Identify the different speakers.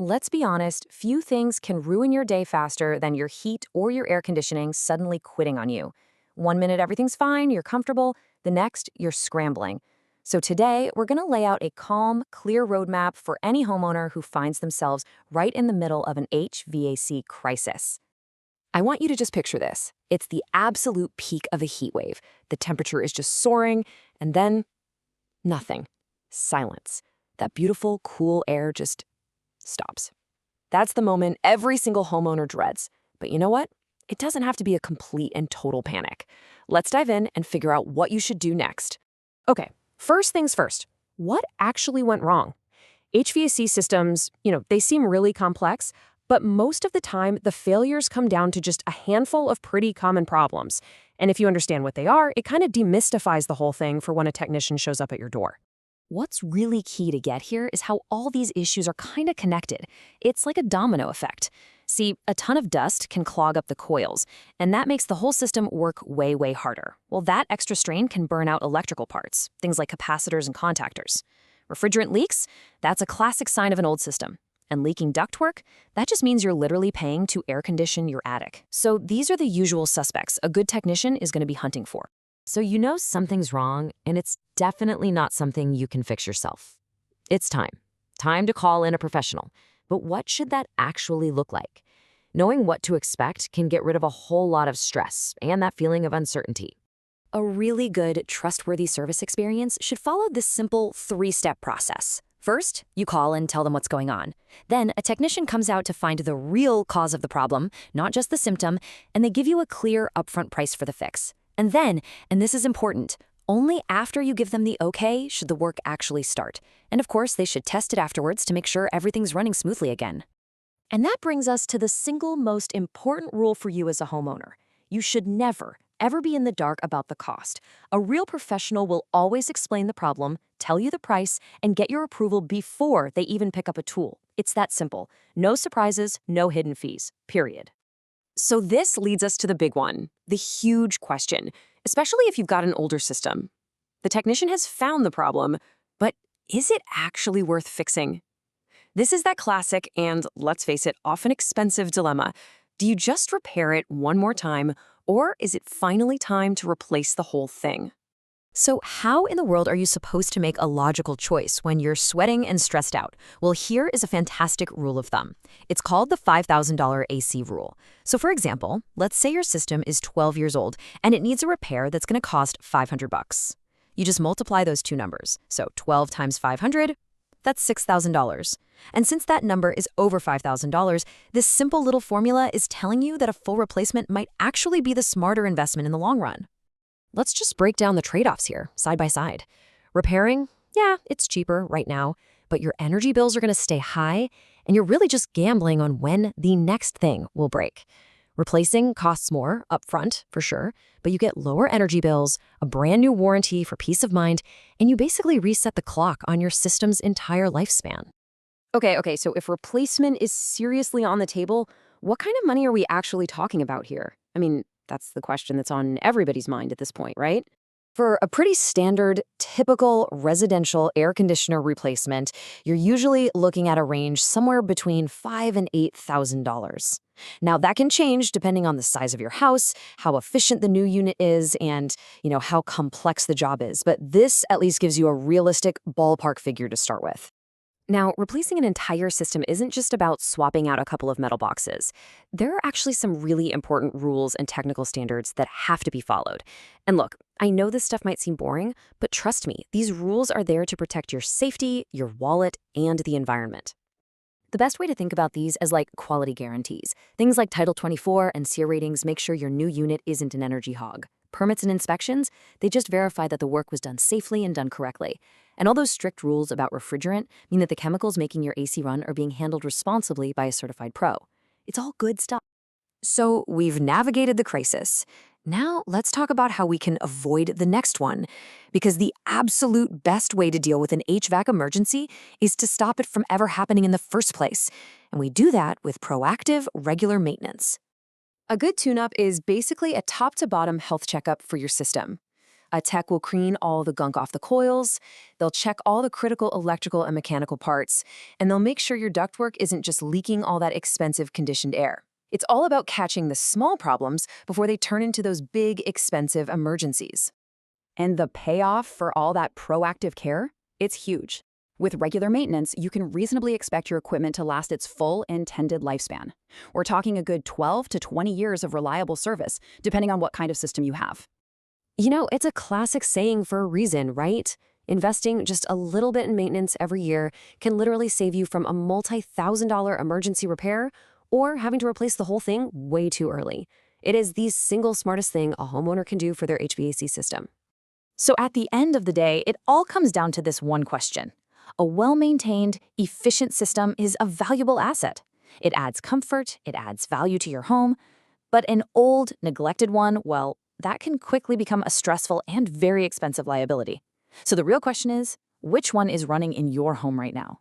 Speaker 1: Let's be honest, few things can ruin your day faster than your heat or your air conditioning suddenly quitting on you. One minute everything's fine, you're comfortable, the next you're scrambling. So today, we're going to lay out a calm, clear roadmap for any homeowner who finds themselves right in the middle of an HVAC crisis. I want you to just picture this. It's the absolute peak of a heat wave. The temperature is just soaring, and then nothing. Silence. That beautiful, cool air just stops. That's the moment every single homeowner dreads. But you know what? It doesn't have to be a complete and total panic. Let's dive in and figure out what you should do next. Okay, first things first. What actually went wrong? HVAC systems, they seem really complex, but most of the time, the failures come down to just a handful of pretty common problems. And if you understand what they are, it kind of demystifies the whole thing for when a technician shows up at your door. What's really key to get here is how all these issues are kind of connected. It's like a domino effect. See, a ton of dust can clog up the coils, and that makes the whole system work way, way harder. Well, that extra strain can burn out electrical parts, things like capacitors and contactors. Refrigerant leaks, that's a classic sign of an old system. And leaking ductwork, that just means you're literally paying to air condition your attic. So these are the usual suspects a good technician is going to be hunting for. So you know something's wrong, and it's definitely not something you can fix yourself. It's time. Time to call in a professional. But what should that actually look like? Knowing what to expect can get rid of a whole lot of stress and that feeling of uncertainty. A really good, trustworthy service experience should follow this simple 3-step process. First, you call and tell them what's going on. Then, a technician comes out to find the real cause of the problem, not just the symptom, and they give you a clear, upfront price for the fix. And then, and this is important, only after you give them the okay should the work actually start. And of course, they should test it afterwards to make sure everything's running smoothly again. And that brings us to the single most important rule for you as a homeowner. You should never, ever be in the dark about the cost. A real professional will always explain the problem, tell you the price, and get your approval before they even pick up a tool. It's that simple. No surprises, no hidden fees, period. So this leads us to the big one, the huge question, especially if you've got an older system. The technician has found the problem, but is it actually worth fixing? This is that classic and, let's face it, often expensive dilemma. Do you just repair it one more time, or is it finally time to replace the whole thing? So how in the world are you supposed to make a logical choice when you're sweating and stressed out? Well, here is a fantastic rule of thumb. It's called the $5,000 AC rule. So for example, let's say your system is 12 years old and it needs a repair that's going to cost $500. You just multiply those two numbers. So 12 times 500, that's $6,000. And since that number is over $5,000, this simple little formula is telling you that a full replacement might actually be the smarter investment in the long run. Let's just break down the trade-offs here, side by side. Repairing, yeah, it's cheaper right now, but your energy bills are going to stay high, and you're really just gambling on when the next thing will break. Replacing costs more upfront, for sure, but you get lower energy bills, a brand new warranty for peace of mind, and you basically reset the clock on your system's entire lifespan. Okay, so if replacement is seriously on the table, what kind of money are we actually talking about here? I mean, that's the question that's on everybody's mind at this point, right? For a pretty standard, typical residential air conditioner replacement, you're usually looking at a range somewhere between $5,000 and $8,000. Now, that can change depending on the size of your house, how efficient the new unit is, and how complex the job is. But this at least gives you a realistic ballpark figure to start with. Now, replacing an entire system isn't just about swapping out a couple of metal boxes. There are actually some really important rules and technical standards that have to be followed. And look, I know this stuff might seem boring, but trust me, these rules are there to protect your safety, your wallet, and the environment. The best way to think about these is like quality guarantees. Things like Title 24 and SEER ratings make sure your new unit isn't an energy hog. Permits and inspections, they just verify that the work was done safely and done correctly. And all those strict rules about refrigerant mean that the chemicals making your AC run are being handled responsibly by a certified pro. It's all good stuff. So we've navigated the crisis. Now let's talk about how we can avoid the next one. Because the absolute best way to deal with an HVAC emergency is to stop it from ever happening in the first place. And we do that with proactive, regular maintenance. A good tune-up is basically a top-to-bottom health checkup for your system. A tech will clean all the gunk off the coils, they'll check all the critical electrical and mechanical parts, and they'll make sure your ductwork isn't just leaking all that expensive conditioned air. It's all about catching the small problems before they turn into those big, expensive emergencies.
Speaker 2: And the payoff for all that proactive care? It's huge. With regular maintenance, you can reasonably expect your equipment to last its full intended lifespan. We're talking a good 12 to 20 years of reliable service, depending on what kind of system you have.
Speaker 1: You know, it's a classic saying for a reason, right? Investing just a little bit in maintenance every year can literally save you from a multi-thousand-dollar emergency repair or having to replace the whole thing way too early. It is the single smartest thing a homeowner can do for their HVAC system.
Speaker 3: So at the end of the day, it all comes down to this one question. A well-maintained, efficient system is a valuable asset. It adds comfort, it adds value to your home, but an old, neglected one, well, that can quickly become a stressful and very expensive liability. So the real question is, which one is running in your home right now?